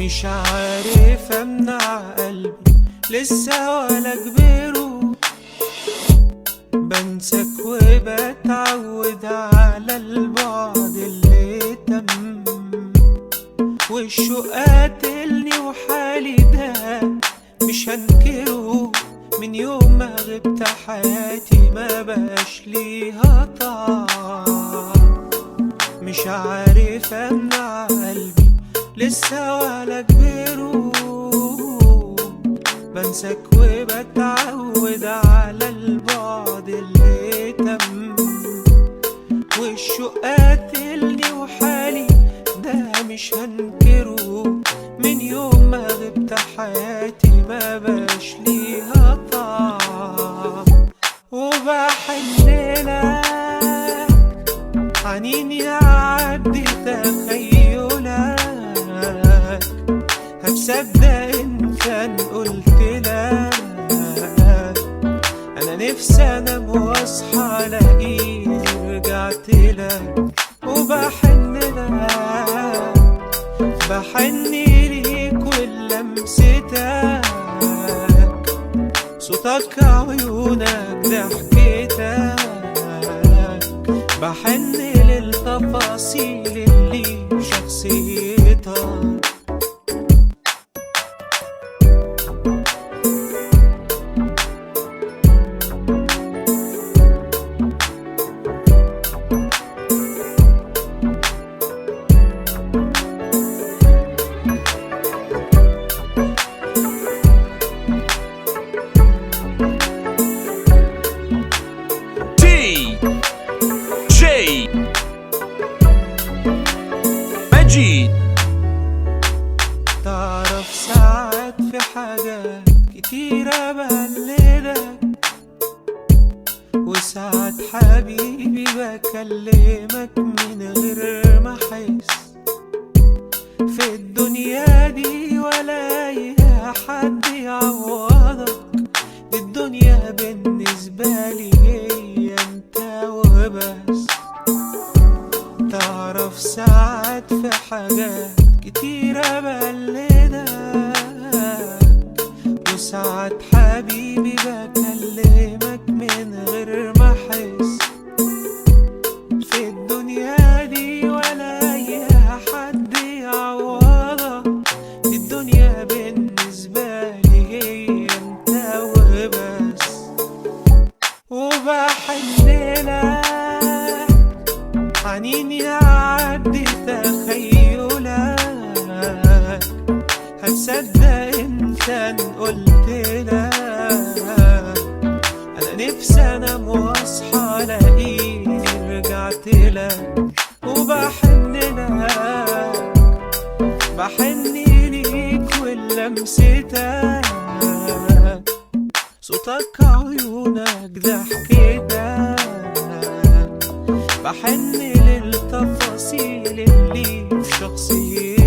مش عارف امنع قلبي لسه ولا كبره، بنساك وبتعود على البعد اللي تم، والشوق قاتلني وحالي ده مش هنكره، من يوم ما غبت حياتي ما بقاش ليها طعم. مش عارف امنع قلبي لسه ولا كبره، بنساك وبتعود على البعد اللي تم، والشوق قاتلني وحالي ده مش هنكره، من يوم ما غبت حياتي ما بقاش ليها طعم. وبحنلك حنين يعدي تخيلك، هتصدق إن كان قلتلك أنا نفسي أنام وأصحى ألاقيني رجعتلك. وبحنلك بحن ليك ولمستك، صوتك عيونك ضحكتك، بحن للتفاصيل اللي في شخصيتك. مجيد. تعرف ساعات في حاجات كتيرة بقلدك، وساعات حبيبي بكلمك من غير ما احس، في الدنيا دي ولا اي حد يعوضك، دي الدنيا بالنسبة لي هي انت وبس. تعرف ساعات في حاجات كتيرة بقلدك، وساعات حبيبي بكلمك من غير ما احس، في الدنيا دي ولا اي حد يعوضك، دي الدنيا بالنسبة لي هي انت وبس. وبحنلك حنين يعدي تخيلك، هتصدق إن كان قلتلك أنا نفسي أنام وأصحى ألاقيني رجعتلك. وبحنلك بحن ليك ولمستك، صوتك عيونك ضحكتك، بحن للتفاصيل اللي في شخصيتك.